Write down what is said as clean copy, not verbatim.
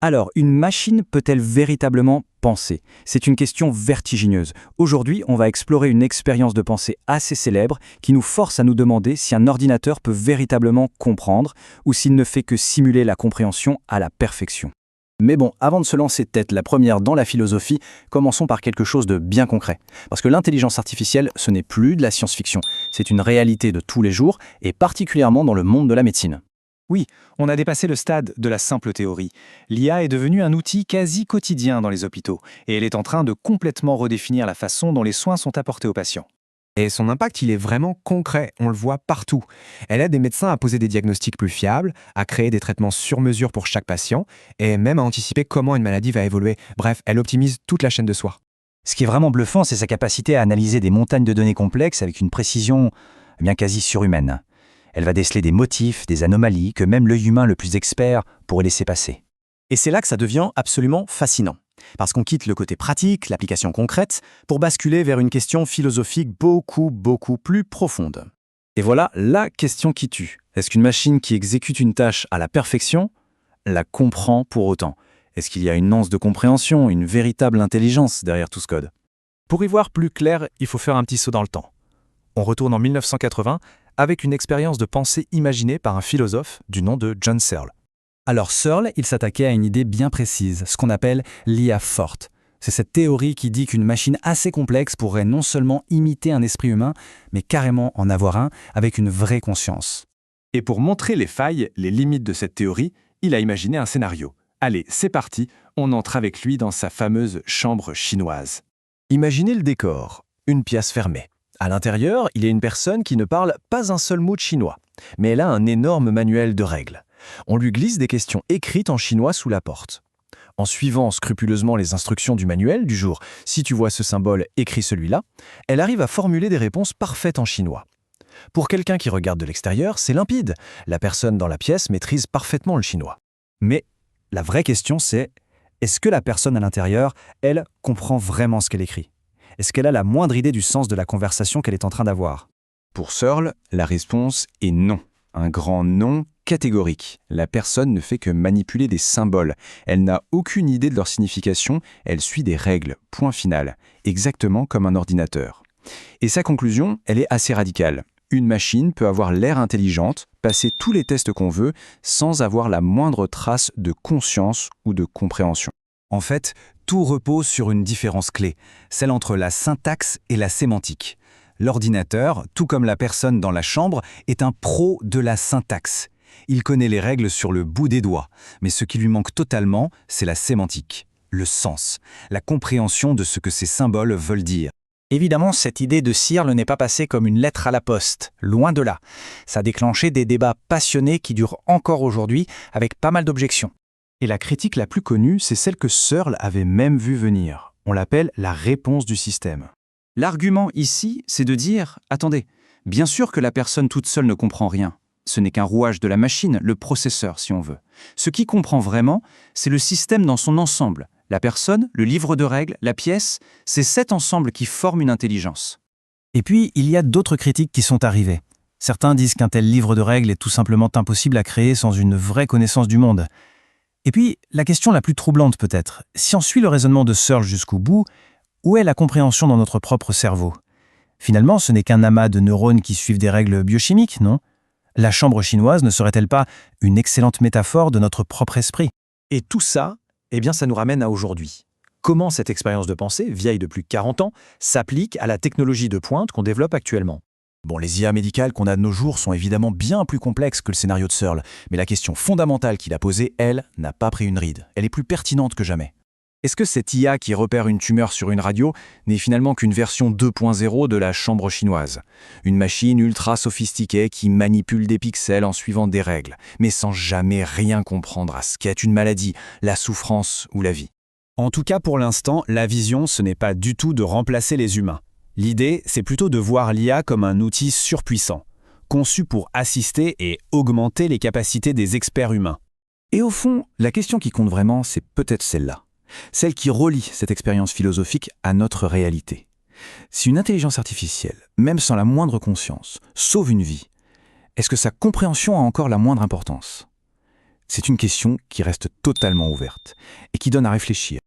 Alors, une machine peut-elle véritablement penser? C'est une question vertigineuse. Aujourd'hui, on va explorer une expérience de pensée assez célèbre qui nous force à nous demander si un ordinateur peut véritablement comprendre ou s'il ne fait que simuler la compréhension à la perfection. Mais bon, avant de se lancer tête la première dans la philosophie, commençons par quelque chose de bien concret. Parce que l'intelligence artificielle, ce n'est plus de la science-fiction, c'est une réalité de tous les jours, et particulièrement dans le monde de la médecine. Oui, on a dépassé le stade de la simple théorie. L'IA est devenue un outil quasi quotidien dans les hôpitaux, et elle est en train de complètement redéfinir la façon dont les soins sont apportés aux patients. Et son impact, il est vraiment concret, on le voit partout. Elle aide les médecins à poser des diagnostics plus fiables, à créer des traitements sur mesure pour chaque patient, et même à anticiper comment une maladie va évoluer. Bref, elle optimise toute la chaîne de soins. Ce qui est vraiment bluffant, c'est sa capacité à analyser des montagnes de données complexes avec une précision bien quasi surhumaine. Elle va déceler des motifs, des anomalies que même l'œil humain le plus expert pourrait laisser passer. Et c'est là que ça devient absolument fascinant. Parce qu'on quitte le côté pratique, l'application concrète, pour basculer vers une question philosophique beaucoup plus profonde. Et voilà la question qui tue. Est-ce qu'une machine qui exécute une tâche à la perfection la comprend pour autant? Est-ce qu'il y a une once de compréhension, une véritable intelligence derrière tout ce code? Pour y voir plus clair, il faut faire un petit saut dans le temps. On retourne en 1980 avec une expérience de pensée imaginée par un philosophe du nom de John Searle. Alors Searle, il s'attaquait à une idée bien précise, ce qu'on appelle l'IA forte. C'est cette théorie qui dit qu'une machine assez complexe pourrait non seulement imiter un esprit humain, mais carrément en avoir un avec une vraie conscience. Et pour montrer les failles, les limites de cette théorie, il a imaginé un scénario. Allez, c'est parti, on entre avec lui dans sa fameuse chambre chinoise. Imaginez le décor, une pièce fermée. À l'intérieur, il y a une personne qui ne parle pas un seul mot de chinois, mais elle a un énorme manuel de règles. On lui glisse des questions écrites en chinois sous la porte. En suivant scrupuleusement les instructions du manuel, du genre « si tu vois ce symbole, écris celui-là », elle arrive à formuler des réponses parfaites en chinois. Pour quelqu'un qui regarde de l'extérieur, c'est limpide. La personne dans la pièce maîtrise parfaitement le chinois. Mais la vraie question c'est, est-ce que la personne à l'intérieur, elle, comprend vraiment ce qu'elle écrit? Est-ce qu'elle a la moindre idée du sens de la conversation qu'elle est en train d'avoir? Pour Searle, la réponse est non. Un grand non catégorique. La personne ne fait que manipuler des symboles. Elle n'a aucune idée de leur signification, elle suit des règles, point final, exactement comme un ordinateur. Et sa conclusion, elle est assez radicale. Une machine peut avoir l'air intelligente, passer tous les tests qu'on veut, sans avoir la moindre trace de conscience ou de compréhension. En fait, tout repose sur une différence clé, celle entre la syntaxe et la sémantique. L'ordinateur, tout comme la personne dans la chambre, est un pro de la syntaxe. Il connaît les règles sur le bout des doigts, mais ce qui lui manque totalement, c'est la sémantique, le sens, la compréhension de ce que ces symboles veulent dire. Évidemment, cette idée de Searle n'est pas passée comme une lettre à la poste, loin de là. Ça a déclenché des débats passionnés qui durent encore aujourd'hui, avec pas mal d'objections. Et la critique la plus connue, c'est celle que Searle avait même vu venir. On l'appelle la réponse du système. L'argument ici, c'est de dire « Attendez, bien sûr que la personne toute seule ne comprend rien. Ce n'est qu'un rouage de la machine, le processeur si on veut. Ce qui comprend vraiment, c'est le système dans son ensemble. La personne, le livre de règles, la pièce, c'est cet ensemble qui forme une intelligence. » Et puis, il y a d'autres critiques qui sont arrivées. Certains disent qu'un tel livre de règles est tout simplement impossible à créer sans une vraie connaissance du monde. Et puis, la question la plus troublante peut-être, si on suit le raisonnement de Searle jusqu'au bout, où est la compréhension dans notre propre cerveau? Finalement, ce n'est qu'un amas de neurones qui suivent des règles biochimiques, non? La chambre chinoise ne serait-elle pas une excellente métaphore de notre propre esprit? Et tout ça, ça nous ramène à aujourd'hui. Comment cette expérience de pensée, vieille de plus de 40 ans, s'applique à la technologie de pointe qu'on développe actuellement? Bon, les IA médicales qu'on a de nos jours sont évidemment bien plus complexes que le scénario de Searle, mais la question fondamentale qu'il a posée, elle, n'a pas pris une ride. Elle est plus pertinente que jamais. Est-ce que cette IA qui repère une tumeur sur une radio n'est finalement qu'une version 2.0 de la chambre chinoise? Une machine ultra sophistiquée qui manipule des pixels en suivant des règles, mais sans jamais rien comprendre à ce qu'est une maladie, la souffrance ou la vie. En tout cas, pour l'instant, la vision, ce n'est pas du tout de remplacer les humains. L'idée, c'est plutôt de voir l'IA comme un outil surpuissant, conçu pour assister et augmenter les capacités des experts humains. Et au fond, la question qui compte vraiment, c'est peut-être celle-là. Celle qui relie cette expérience philosophique à notre réalité. Si une intelligence artificielle, même sans la moindre conscience, sauve une vie, est-ce que sa compréhension a encore la moindre importance? C'est une question qui reste totalement ouverte et qui donne à réfléchir.